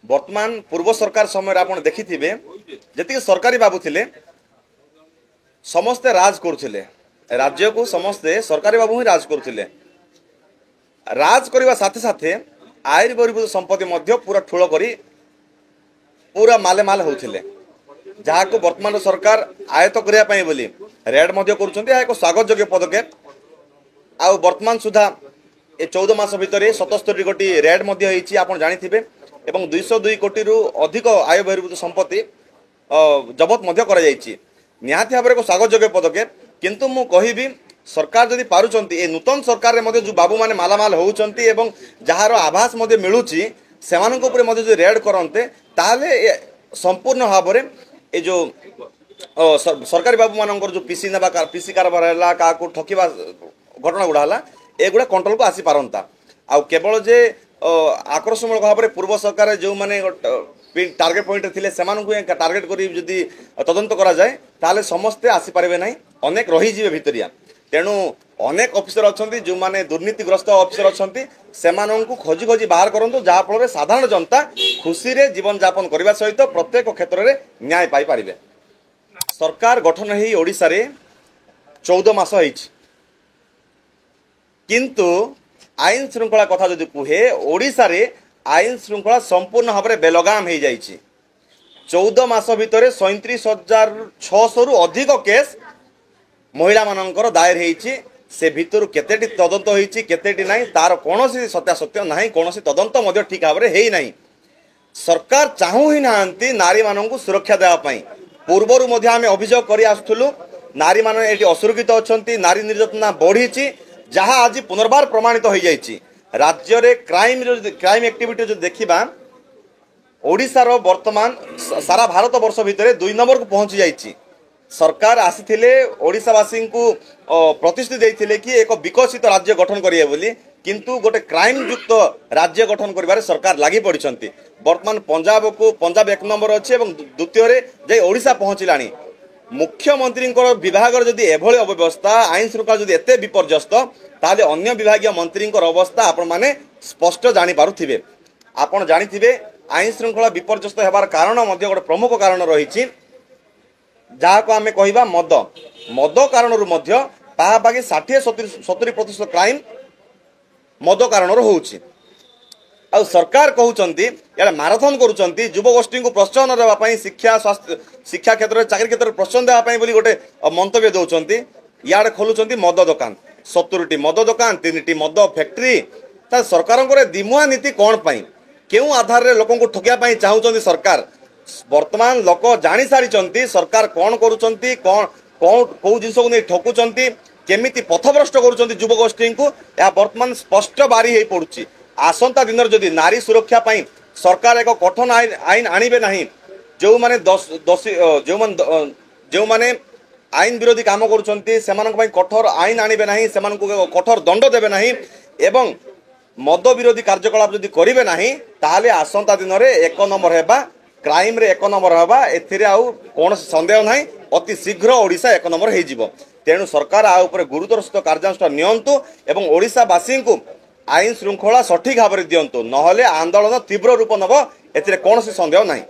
वर्तमान पूर्व सरकार समय आप देखिथिबे जति सरकारी बाबू थिले समस्ते राज करुथिले राज्य को समस्ते सरकारी बाबू ही राज करुथिले राज करने साथे साथे आय बहिर्भूत संपत्ति मध्य पूरा ठूल करी पूरा माले माल होउथिले जहाँ को वर्तमान सरकार आयत करने बोली रेड मध्य करुछंती एक स्वागत योग्य पदक्षेप आ वर्तमान सुधा ए 14 मास भितर 77 कोटी रेड मध्य होईची आपण जानिथिबे एवं 202 कोटी रु अधिक आय बहिर्भूत संपत्ति जबत मध्य करा जाईची निहाती भाव में स्वागत योग्य पदक्षेप किंतु मु कहिबी सरकार जदि पारुचंती ए नूतन सरकार रे मध्य जो बाबू माने मालामाल होउचंती एवं जहार आभास मध्य मिलुची सेमानक ऊपर मध्य जो रेड करंते ताले संपूर्ण भाव में ए जो सरकारी बाबू मानकर जो पीसी नेबा पीसी कारबार है का ठकिबा घटना गुड़ा है एगुड़ा कंट्रोल को आसी पारंता आ केवल जे आक्रोशमूलक भाव में पूर्व सरकार जो माने टार्गेट पॉइंट थिले सेमान को टार्गेट करी जदि तदंत करा जाए ताले समस्ते आसी पारे नहीं अनेक रही जीवे भितरिया तेणु अनेक ऑफिसर अच्छी जो माने दुर्नीतिग्रस्त ऑफिसर अच्छी सेमान को खोजी खोजी बाहर करंतु जहाँ फल साधारण जनता खुशी रे जीवन यापन करने सहित प्रत्येक क्षेत्र में न्याय पाई पारिबे। सरकार गठन ही ओडिशा रे 14 मास होइछि किंतु आईन श्रृंखला कथा जदि कहे ओडिशा रे आईन श्रृंखला संपूर्ण भाव में बेलगाम हो जाइछि 14 मास भितर 37,600 रु अधिक केस महिला मानकर दायर होइछि से भितर केतेटी तदंत होइछि केतेटी नाही तार कोनोसी सत्यासत्य नाही कोनोसी तदंत मध्य ठीक भाव में हेई नाही। सरकार चाहू ही नांती नारी माननकु सुरक्षा देवा पई पूर्वरु मध्य आमे अभियोग करि आस्थुलु नारी मान एटी असुरक्षित अछंती नारी निर्यातना बढ़ीछि जहाँ आज पुनर्बार प्रमाणित हो जाइछि राज्य रे क्राइम एक्टिविटी जो देखिबा ओडिशार वर्तमान सारा भारत वर्ष भितर 2 नंबर को पहुंची जाइछि। सरकार आसीथिले ओडिशावासी को प्रतिश्रुति देइथिले कि एक विकसित राज्य गठन करिए बोली किंतु गोटे क्राइम युक्त राज्य गठन करिबारे सरकार लागि पड़िछंती। वर्तमान पंजाब 1 नंबर अछि एवं द्वितीय रे जे ओडिशा पहुंचिलानी मुख्यमंत्री विभाग जदि एभली अव्यवस्था आईन श्रृंखला जदि एते विपर्यस्त ताले अन्य विभागीय मंत्री अवस्था आपण माने स्पष्ट जानी पारुथिबे। आपण जानिथिबे आईन श्रृंखला विपर्यस्त हेबार कारण मध्य गोटे प्रमुख कारण रहिछि जहाँ को आमे कहिबा मद कारणरू मध्य पाहापाखि 60-70% क्राइम मद कारणरू होउछि। आ सरकार कहउचंती यार मैराथन करूचंती युवगोष्ठी को प्रोत्साहन देवा पई शिक्षा स्वास्थ्य शिक्षा क्षेत्र में चाकरी क्षेत्र में प्रोत्साहन देवा पई बोली गोटे मंतव्य दउचंती यार खोलुचंती मद दुकान 70टी मद दुकान 3टी मद फैक्ट्री ता सरकार दिमुआ नीति कौन पाई केउ आधार रे लोकन को ठकिया पई चाहउचंती सरकार वर्तमान लोक जानि सारिचंती सरकार कौन करूचंती कौन कौन को जिंस को नै ठकुचंती केमिति पथभ्रष्ट करूचंती युवगोष्ठी को या वर्तमान स्पष्ट बारी हे पड़ुची। आसंता दिन जदि नारी सुरक्षा पाई सरकार एक कठोर आईन आनिबे नहीं जो माने दोषी जो माने आईन विरोधी काम करुचंती सेमानक पई कठोर आईन आनिबे नहीं सेमानक कठोर दंड देबे नहीं एवं मद विरोधी कार्यकलाप जदि करिवे नहीं ताले आसंता दिन रे 1 नंबर हेबा क्राइम रे 1 नंबर हेबा एथिरे आउ कोन संदेह नहीं अति शीघ्र ओडिशा 1 नंबर हे जिवो। तेणु सरकार आ ऊपर गुरुतर सहित कार्यानुष्ठान नियंतु एवं ओडिशावासी को आईन श्रृंखला सठिक भाव में दिंतु नहले आंदोलन तीव्र रूप नब एथिरे कौन संदेह नहीं।